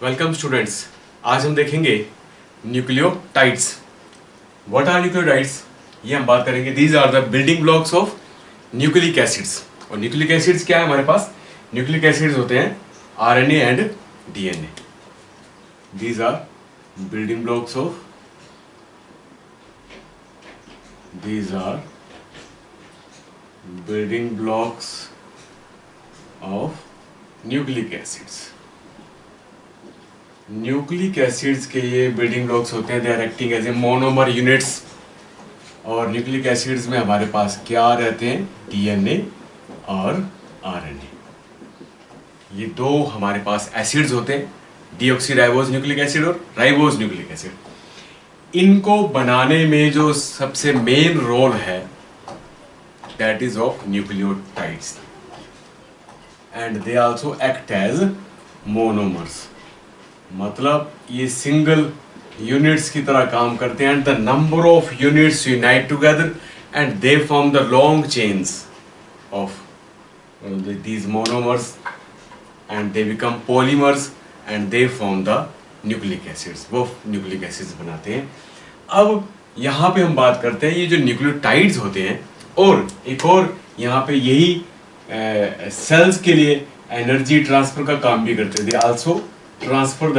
Welcome students. आज हम देखेंगे न्यूक्लियोटाइड्स। व्हाट आर न्यूक्लियोटाइड्स, ये हम बात करेंगे। These are the building blocks of nucleic acids. और न्यूक्लिक एसिड्स क्या है हमारे पास? न्यूक्लिक एसिड्स होते हैं RNA and DNA. These are building blocks of nucleic acids. Nucleic acids के ये बिल्डिंग ब्लॉक्स होते हैं। They are acting as a monomer units. और न्यूक्लिक एसिड्स में हमारे पास क्या रहते हैं? डीएनए और आरएनए। ये दो हमारे पास एसिड्स होते हैं, डीऑक्सीराइबोज न्यूक्लिक एसिड और राइबोज न्यूक्लिक एसिड। इनको बनाने में जो सबसे मेन रोल है that is of nucleotides, and they also act as monomers. मतलब ये सिंगल यूनिट्स की तरह काम करते हैं, and the number of units unite together and they form the long chains of these monomers and they become polymers and they form the nucleic acids। वो nucleic acids बनाते हैं। अब यहाँ पे हम बात करते हैं ये जो न्यूक्लियोटाइड्स होते हैं, और एक और यहाँ पे यही सेल्स के लिए एनर्जी ट्रांसफर का काम भी करते हैं। They also transfer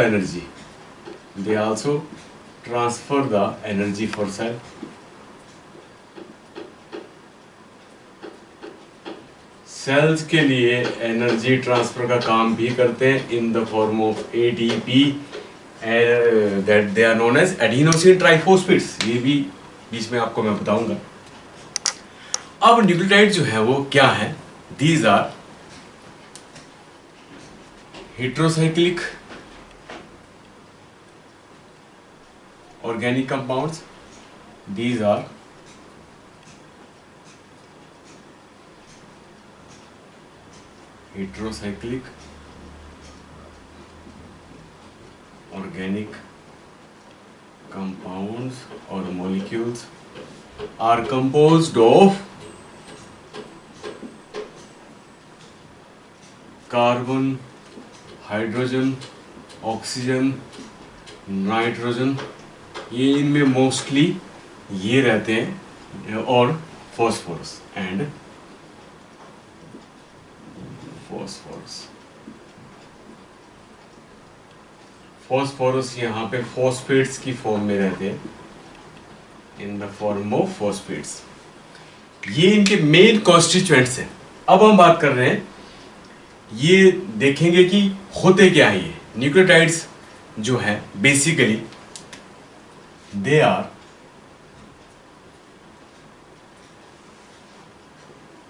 the energy for cell. Cells के लिए एनर्जी ट्रांसफर का काम भी करते हैं in the form of ATP, that they are known as adenosine triphosphates. ये भी बीच में आपको मैं बताऊंगा। अब न्यूक्लियोटाइड जो है वो क्या है? These are heterocyclic organic compounds। These are heterocyclic organic compounds or molecules are composed of carbon, hydrogen, oxygen, nitrogen। ये इनमें मोस्टली ये रहते हैं, और फॉस्फोरस एंड फॉस्फोरस यहाँ पे फॉस्फेट्स की फॉर्म में रहते हैं, in the form of phosphates. ये इनके मेन कॉन्स्टिट्यूएंट्स हैं। अब हम बात कर रहे हैं, ये देखेंगे कि होते क्या है ये न्यूक्लियोटाइड्स जो है। बेसिकली they are,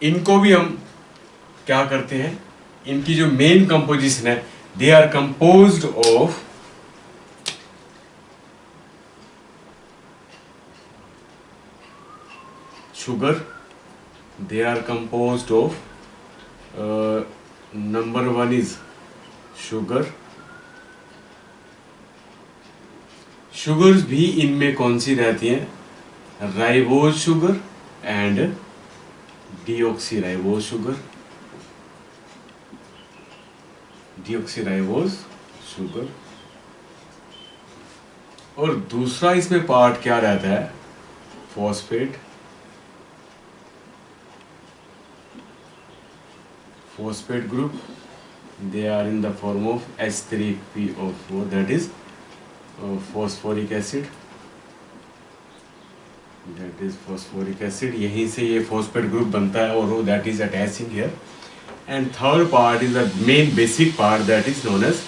इनको भी हम क्या करते हैं, इनकी जो मेन कंपोजिशन है, they are composed of sugar। they are composed of number one is sugar। Sugars भी इनमें कौन सी रहती हैं? Ribose sugar and deoxyribose sugar. और दूसरा इसमें पार्ट क्या रहता है? Phosphate group. They are in the form of H3PO4, that is phosphoric acid। यहीं से ये फॉस्फेट ग्रुप बनता है और that is attaching here. And third part is the main basic part, that is known as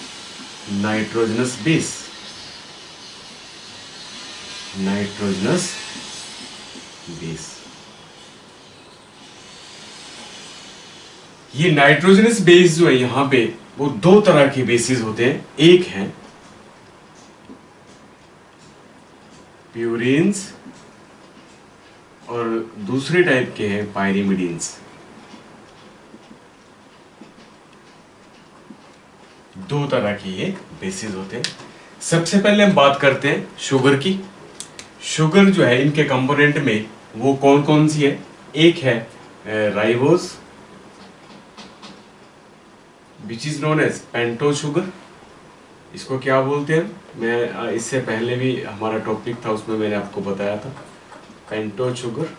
nitrogenous base. ये nitrogenous base जो है यहाँ पे, वो दो तरह के बेसिस होते हैं। एक है प्यूरिन्स और दूसरे टाइप के हैं पायरिमिडीन्स। दो तरह के ये बेसिस होते हैं। सबसे पहले हम बात करते हैं शुगर की। शुगर जो है इनके कंपोनेंट में वो कौन कौन सी है? एक है ribose, which is known as pentose sugar. इसको क्या बोलते हैं? मैं इससे पहले भी हमारा टॉपिक था, उसमें मैंने आपको बताया था, pentose sugar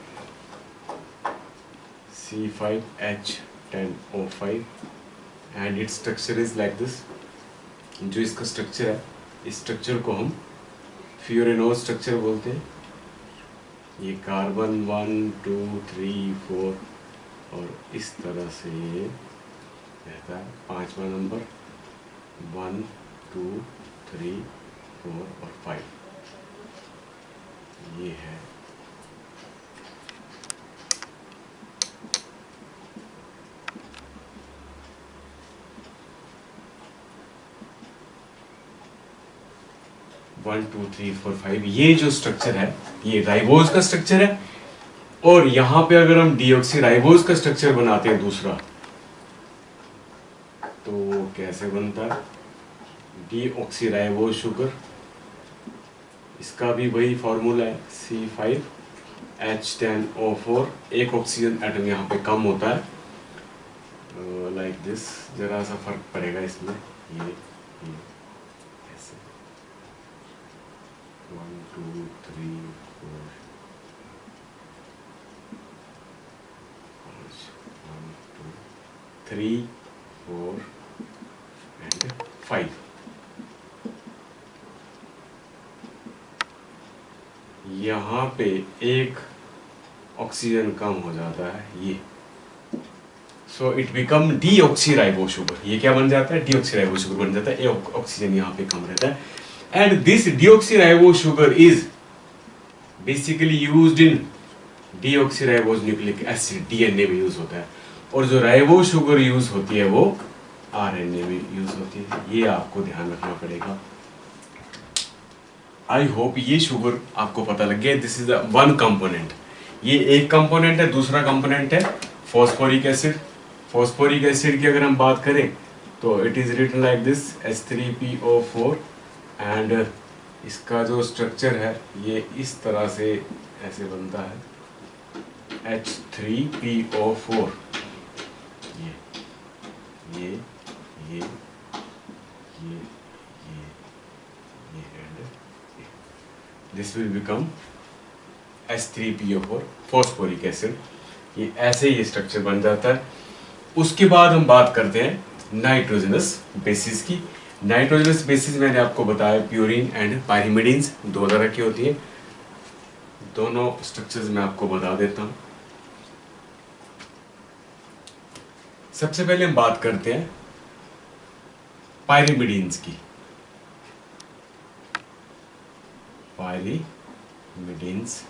C5H10O5 and its structure is like this. जो इसका स्ट्रक्चर है, इस स्ट्रक्चर को हम फ्यूरेनोज स्ट्रक्चर बोलते हैं। ये कार्बन 1 2 3 4 और इस तरह से रहता है। पांचवा नंबर 1 2 3 4 और 5 ये है। One two three four five, ये जो स्ट्रक्चर है ये राइबोज का स्ट्रक्चर है। और यहाँ पे अगर हम डीऑक्सीराइबोज का स्ट्रक्चर बनाते हैं दूसरा, तो कैसे बनता है? डीऑक्सीराइबोज शुगर, इसका भी वही फॉर्मूला है C5H10O4। एक ऑक्सीजन एटम यहाँ पे कम होता है, लाइक दिस। जरा सा फर्क पड़ेगा इसमें, ये ऐसे 1 2 3 4 5 1 2 3 4 एंड 5। यहाँ पे एक ऑक्सीजन कम हो जाता है, ये। So it become deoxyribo sugar. ये क्या बन जाता है? डीऑक्सीराइबो शुगर बन जाता है। एक ऑक्सीजन यहाँ पे कम रहता है। And this deoxyribo sugar is basically used in deoxyribose nucleic acid, DNA में यूज होता है। और जो राइबो शुगर यूज होती है वो आरएनए में यूज होती है। ये आपको ध्यान रखना पड़ेगा। आई होप ये शुगर आपको पता लग गया। This is the one component, ये एक कंपोनेंट है। दूसरा कंपोनेंट है फॉस्फोरिक एसिड। फॉस्फोरिक एसिड की अगर हम बात करें तो it is written like this H3PO4 and इसका जो स्ट्रक्चर है ये इस तरह से ऐसे बनता है H3PO4। ये ये ये ये this will become H3PO4 phosphoric acid. ये ऐसे ही स्ट्रक्चर बन जाता है। उसके बाद हम बात करते हैं नाइट्रोजनस बेसिस की। नाइट्रोजनस बेसिस मैंने आपको बताया प्यूरिन एंड पाइरिमिडीन्स दो तरह की होती है। दोनों स्ट्रक्चर्स मैं आपको बता देता हूं। सबसे पहले हम बात करते हैं पाइरिमिडीन्स की। पाइरिमिडीन्स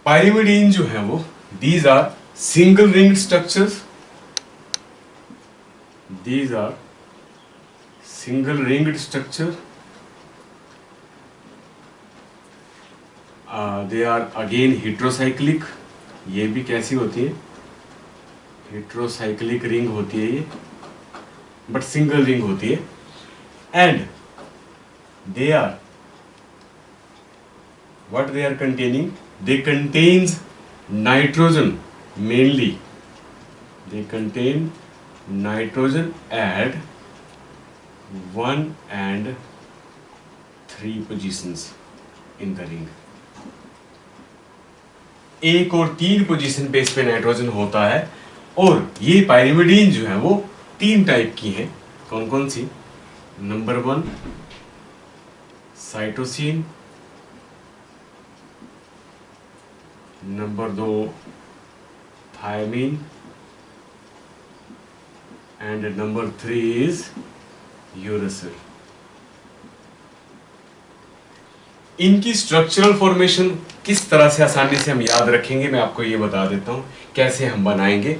पाइरिमिडीन जो है वो these are single ringed structures. These are single ringed structure. They are again heterocyclic. ये भी कैसी होती है? हेट्रोसाइक्लिक रिंग होती है ये, बट सिंगल रिंग होती है। And they are what they are containing? They contains nitrogen mainly. They contain nitrogen at 1 and 3 positions in the ring. एक और 3 पोजीशन पे इस पे नाइट्रोजन होता है। और ये पाइरिमिडीन जो है वो 3 टाइप की हैं। कौन कौन सी? Number 1 cytosine, number 2 thymine and number 3 is uracil. इनकी स्ट्रक्चरल फॉर्मेशन किस तरह से आसानी से हम याद रखेंगे, मैं आपको ये बता देता हूं कैसे हम बनाएंगे।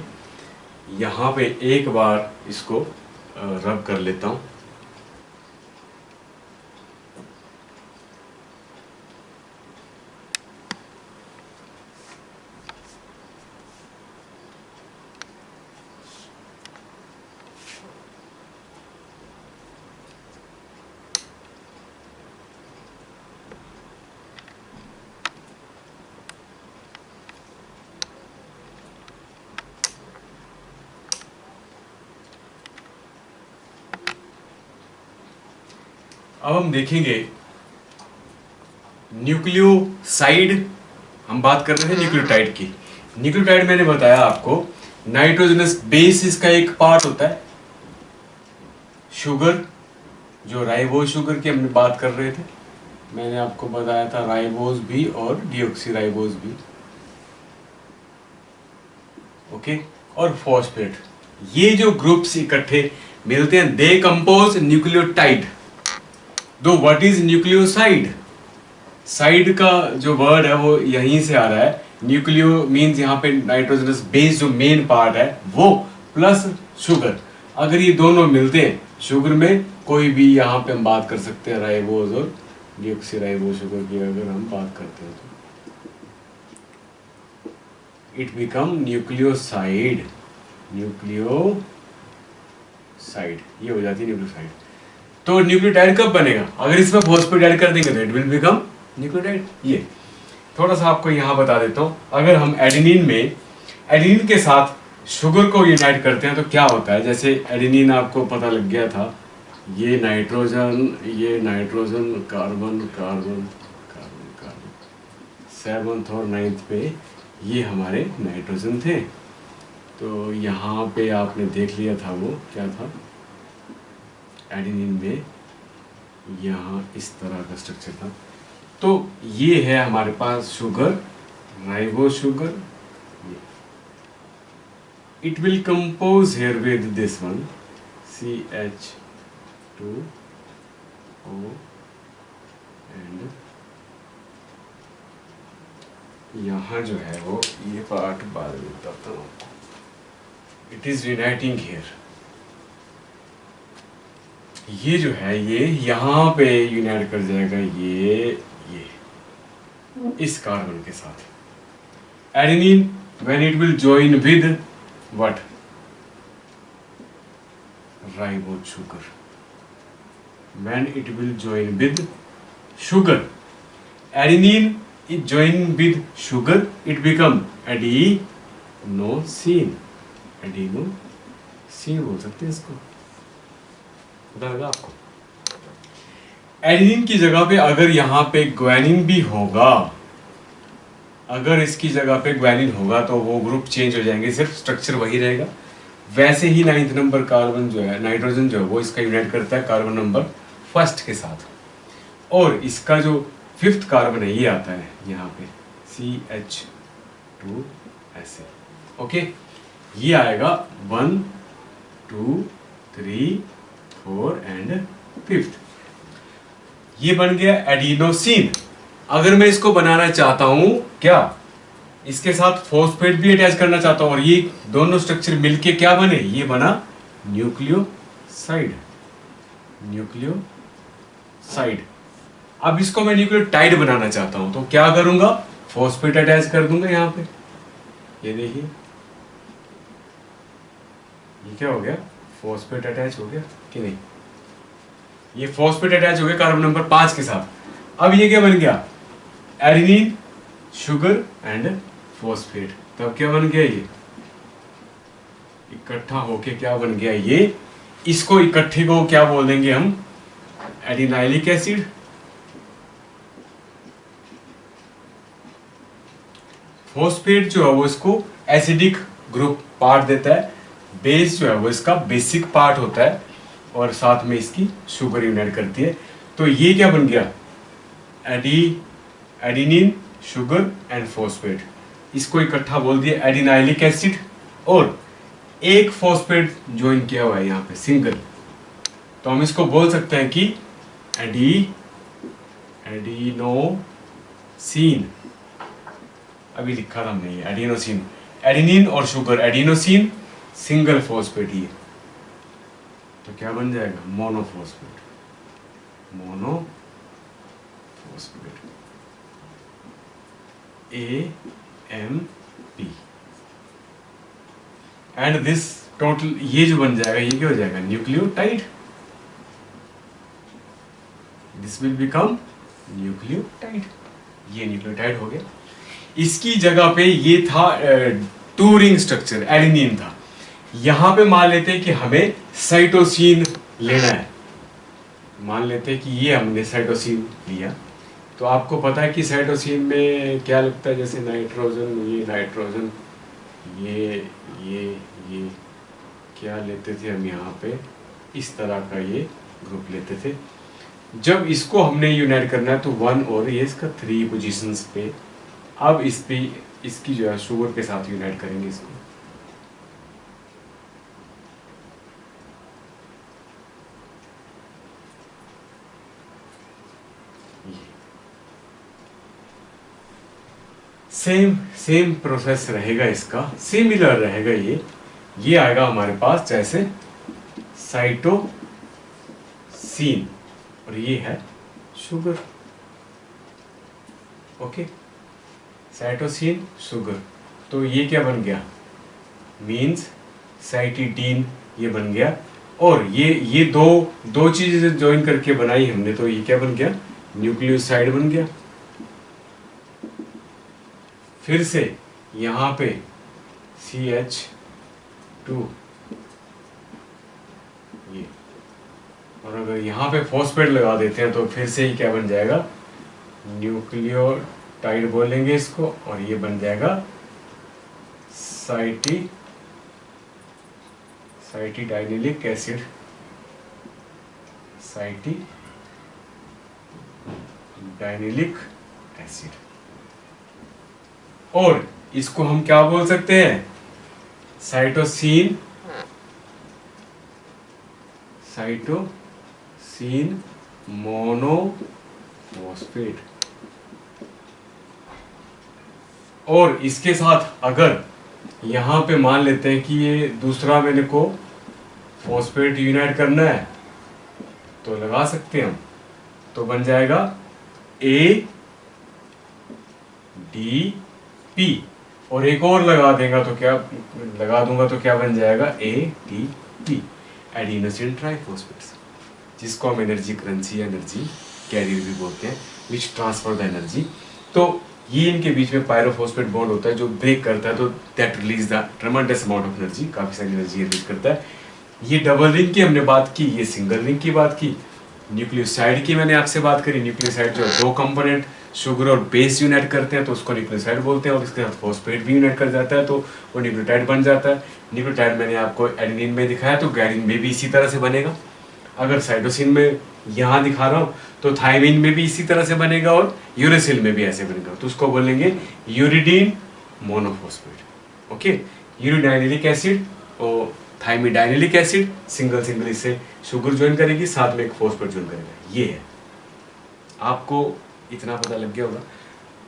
यहां पे एक बार इसको रब कर लेता हूं। अब हम देखेंगे न्यूक्लियोसाइड। हम बात कर रहे थे न्यूक्लियोटाइड की। न्यूक्लियोटाइड मैंने बताया आपको नाइट्रोजनस बेस इसका एक पार्ट होता है। शुगर, जो राइबोज शुगर की हम बात कर रहे थे, मैंने आपको बताया था राइबोज भी और डीऑक्सीराइबोज भी। ओके, और फॉस्फेट, ये जो ग्रुप्स इकट्ठे मिलते हैं दे कंपोज न्यूक्लियोटाइड। दो व्हाट इज न्यूक्लियोसाइड? साइड का जो वर्ड है वो यहीं से आ रहा है। न्यूक्लियो मींस यहाँ पे नाइट्रोजनस बेस जो मेन पार्ट है वो, प्लस शुगर। अगर ये दोनों मिलते हैं शुगर में, कोई भी यहाँ पे हम बात कर सकते हैं राइबोज और डीऑक्सीराइबोज शुगर की अगर हम बात करते हैं तो इट बिकम न्यूक्लियोसाइड। न्यूक्लियोसाइड ये हो जाती है न्यूक्लियोसाइड। तो न्यूक्लियोटाइड कब बनेगा? अगर इसमें फॉस्फेट ऐड कर देंगे तो इट विल बिकम न्यूक्लियोटाइड। ये थोड़ा सा आपको यहाँ बता देता हूँ। अगर हम एडेनिन के साथ शुगर को यूनाइट करते हैं तो क्या होता है? जैसे एडेनिन आपको पता लग गया था, ये nitrogen carbon carbon carbon carbon, 7th और 9th पे ये हमारे नाइट्रोजन थे। तो यहाँ पे आपने देख लिया था वो क्या था, एडेनिन में यहाँ इस तरह का स्ट्रक्चर था। तो ये है हमारे पास sugar, ribose sugar. It will compose here with this one CH2O and यहाँ जो है वो ये पार्ट बाद में बताता हूँ आपको। It is uniting here. ये जो है ये यहाँ पे यूनाइट कर जाएगा ये इस कार्बन के साथ। Adenine when it will join with what, ribose sugar. When it will join with sugar, adenine is join with sugar, it become adenosine. Adenosine बोल सकते हैं इसको, पता लगा आपको? एडेनिन की जगह पे अगर यहाँ पे ग्वानिन भी होगा, अगर इसकी जगह पे ग्वानिन होगा तो वो ग्रुप चेंज हो जाएंगे, सिर्फ स्ट्रक्चर वही रहेगा। वैसे ही 9th नंबर कार्बन जो है, नाइट्रोजन जो है वो इसका यूनाइट करता है कार्बन नंबर 1 के साथ, और इसका जो 5th कार्बन है ये आता है यहाँ पे CH2 ऐसे। ओके, ये आएगा 1 2 3 4 एंड 5th। ये बन गया एडिनोसिन। अगर मैं इसको बनाना चाहता हूं क्या, इसके साथ फॉस्फेट भी अटैच करना चाहता हूं और ये दोनों स्ट्रक्चर मिलके क्या बने, ये बना न्यूक्लियोसाइड। अब इसको मैं न्यूक्लियोटाइड बनाना चाहता हूं तो क्या करूंगा, फॉस्फेट अटैच कर दूंगा यहां पे। ये देखिए ये क्या हो गया, फॉस्फेट अटैच हो गया कि नहीं? ये फॉस्फेट अटैच हो गया कार्बन नंबर 5 के साथ। अब ये क्या बन गया, एडेनिन शुगर एंड फॉस्फेट। तब क्या बन गया, ये इकट्ठा होके क्या बन गया, ये इसको इकट्ठे को क्या बोल देंगे हम, एडिनाइलिक एसिड। फॉस्फेट जो है वो इसको एसिडिक ग्रुप पार्ट देता है, बेस जो है वो इसका बेसिक पार्ट होता है, और साथ में इसकी शुगर यूनाइट करती है। तो ये क्या बन गया, एडिनिन शुगर एंड फॉस्फेट। इसको इकट्ठा बोल दिया एडिनाइलिक एसिड, और एक फॉस्फेट ज्वाइन किया हुआ है यहाँ पे सिंगल, तो हम इसको बोल सकते हैं कि एडिनोसिन। अभी लिखा था हमने ये एडिनोसिन, एडिनिन और शुगर, एडिनोसिन सिंगल फॉस्फेट ही है, तो क्या बन जाएगा, monophosphate. AMP। And this total ये जो बन जाएगा ये क्या हो जाएगा, nucleotide. This will become nucleotide. ये न्यूक्लियोटाइड हो गया। इसकी जगह पे ये था 2 रिंग स्ट्रक्चर, एडेनिन था। यहां पे मान लेते हैं कि हमें साइटोसिन लेना है, मान लेते हैं कि ये हमने साइटोसिन लिया, तो आपको पता है कि साइटोसिन में क्या लगता है, जैसे नाइट्रोजन, ये नाइट्रोजन, ये क्या लेते थे हम यहाँ पे, इस तरह का ये ग्रुप लेते थे। जब इसको हमने यूनाइट करना है तो 1 और ये इसका 3 पोजीशंस पे, अब इस पे इसकी जो है शुगर के साथ यूनाइट करेंगे इसको। सेम प्रोसेस रहेगा, इसका सिमिलर रहेगा। ये आएगा हमारे पास जैसे साइटोसिन और ये है शुगर। ओके, साइटोसिन शुगर, तो ये क्या बन गया, मीन्स साइटिडीन ये बन गया। और ये दो चीजें ज्वाइन करके बनाई हमने, तो ये क्या बन गया, न्यूक्लियोसाइड बन गया। फिर से यहाँ पे CH2 ये, और अगर यहाँ पे फॉस्फेट लगा देते हैं तो फिर से ही क्या बन जाएगा, न्यूक्लियोटाइड बोलेंगे इसको, और ये बन जाएगा साइटिडाइनिलिक एसिड, साइटिडाइनिलिक एसिड। और इसको हम क्या बोल सकते हैं, साइटोसिन मोनोफॉस्फेट। और इसके साथ अगर यहाँ पे मान लेते हैं कि ये दूसरा मेरे को फॉस्फेट यूनाइट करना है, तो लगा सकते हैं हम, तो बन जाएगा ADP, और एक और लगा दूंगा तो क्या बन जाएगा, ATP, एडिनोसिन ट्राइफॉस्फेट्स, जिसको हम एनर्जी करेंसी, एनर्जी कैरियर भी बोलते हैं, विच ट्रांसफर द एनर्जी। तो ये इनके बीच में पायरोफॉस्फेट बॉन्ड होता है जो ब्रेक करता है, तो that release the ट्रेमेंडस amount of energy, काफी सारी एनर्जी रिलीज करता है। ये डबल रिंग की हमने बात की, ये सिंगल रिंग की बात की। न्यूक्लियोसाइड की मैंने आपसे बात करी, न्यूक्लियोसाइड जो दो कंपोनेंट शुगर और बेस यूनाइट करते हैं तो उसको न्यूक्लियोसाइड बोलते हैं, और इसके साथ फॉस्फेट भी यूनाइट कर जाता है तो वो न्यूक्लियोटाइड बन जाता है। न्यूक्लियोटाइड मैंने आपको एडेनिन में दिखाया, तो गैरिन में भी इसी तरह से बनेगा। अगर साइटोसिन में यहाँ दिखा रहा हूँ तो थायमिन में भी इसी तरह से बनेगा, और यूरेसिल में भी ऐसे बनेगा, तो उसको बोलेंगे यूरिडीन मोनोफॉस्फेट। ओके, यूरिडाइनिलिक एसिड और थाइमिडाइनिलिक एसिड सिंगल इससे शुगर ज्वाइन करेगी, साथ में एक फॉस्फेट ज्वाइन करेगा। ये है, आपको इतना पता लग गया होगा।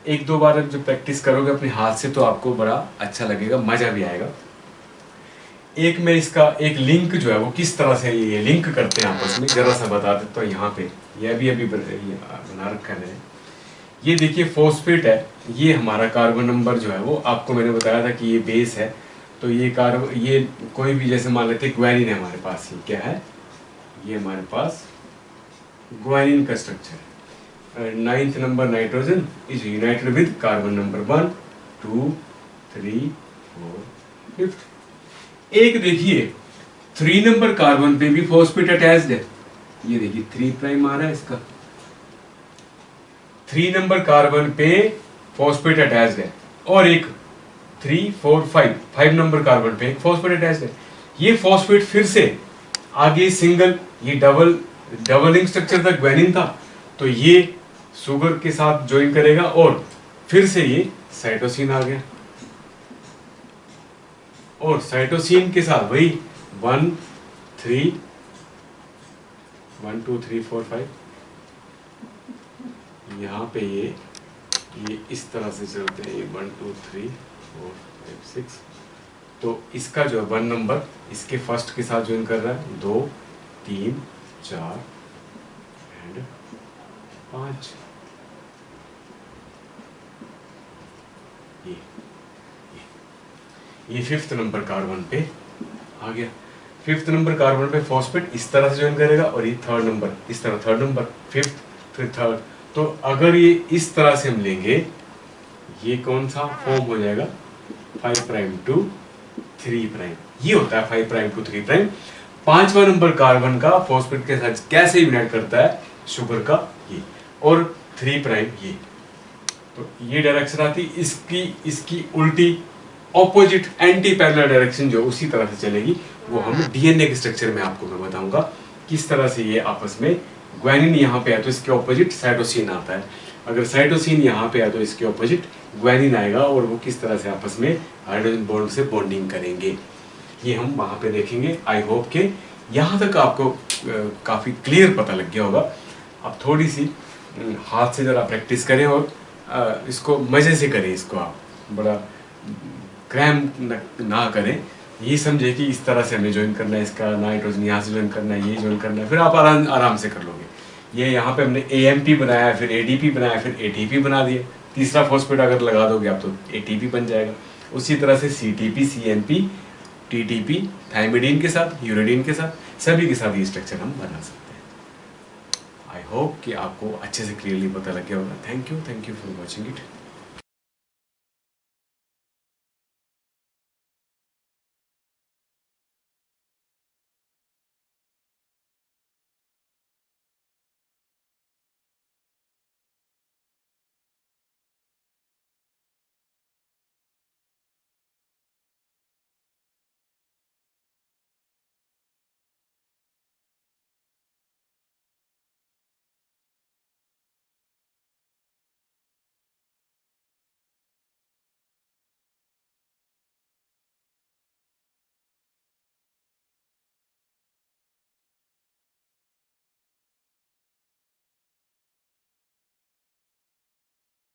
एक दो बार जब प्रैक्टिस करोगे अपने हाथ से तो आपको बड़ा अच्छा लगेगा, मजा भी आएगा। एक मैं इसका एक लिंक जो है वो किस तरह से ये लिंक करते हैं आपस में जरा सा बता देता हूँ। यहाँ पे यह भी अभी बना रखा है मैंने। ये देखिए फॉस्फेट है, ये हमारा कार्बन नंबर जो है वो आपको मैंने बताया था कि ये बेस है, तो ये कोई भी जैसे मान लेते हैं ग्वानिन है हमारे पास, ये क्या है, ये हमारे पास ग्वानिन का स्ट्रक्चर है। 9th number nitrogen is United with carbon number 1 2 3 4 5। एक देखिए 3 नंबर कार्बन पे भी फॉस्फेट अटैच्ड है, ये देखिए 3 प्राइम आ रहा है इसका। 3 नंबर कार्बन पे फॉस्फेट अटैच्ड है, और एक 3 4 5 नंबर कार्बन पे एक फॉस्फेट अटैच्ड है। ये फॉस्फेट फिर से आगे सिंगल, ये डबलिंग स्ट्रक्चर था, ग्वानिन था, तो ये शुगर के साथ ज्वाइन करेगा, और फिर से ये साइटोसिन आ गया, और साइटोसिन के साथ वही 1 2 3 4 5, यहाँ पे ये इस तरह से चलते हैं, ये 1 2 3 4 5 6, तो इसका जो है 1 नंबर इसके फर्स्ट के साथ ज्वाइन कर रहा है, 2 3 4 एंड 5। ये 5th नंबर कार्बन पे आ गया। 5th नंबर कार्बन पे फॉस्फेट इस तरह से ज्वाइन करेगा, और ये 3rd नंबर इस तरह, 3rd नंबर 5th फिर 3rd। तो अगर ये इस तरह से हम लेंगे, ये कौन सा फॉर्म हो जाएगा, 5 प्राइम टू 3 प्राइम, ये होता है 5 प्राइम टू 3 प्राइम। 5वां नंबर कार्बन का फॉस्फेट के साथ कैसे यूनाइट करता है शुगर का ये, और 3 प्राइम ये। तो ये डायरेक्शन आती, इसकी उल्टी ऑपोजिट एंटी पैरेलल डायरेक्शन जो उसी तरह से चलेगी, वो हम डीएनए के स्ट्रक्चर में आपको मैं बताऊंगा किस तरह से ये आपस में, ग्वानिन यहाँ पे है तो इसके ऑपोजिट साइटोसिन आता है, अगर साइटोसिन यहाँ पे है तो इसके ऑपोजिट ग्वानिन आएगा, और वो किस तरह से आपस में हाइड्रोजन बॉन्ड से बॉन्डिंग करेंगे, ये हम वहाँ पे देखेंगे। आई होप के यहाँ तक आपको काफ़ी क्लियर पता लग गया होगा। अब थोड़ी सी हाथ से ज़रा प्रैक्टिस करें और इसको मज़े से करें, इसको आप बड़ा क्रैम ना करें, ये समझे कि इस तरह से हमें ज्वाइन करना है, इसका नाइट्रोजन यहाँ से ज्वाइन करना है, ये ज्वाइन करना है, फिर आप आराम से कर लोगे। ये यहाँ पे हमने AMP बनाया, फिर ADP बनाया, फिर ATP बना दिया, तीसरा फॉस्फेट अगर लगा दोगे आप तो ATP बन जाएगा। उसी तरह से CTP, CNP, TTP, थाइमिडीन के साथ, यूरेडिन के साथ, सभी के साथ ये स्ट्रक्चर हम बना सकते हैं। आई होप कि आपको अच्छे से क्लियरली पता लग गया होगा। Thank you for watching it.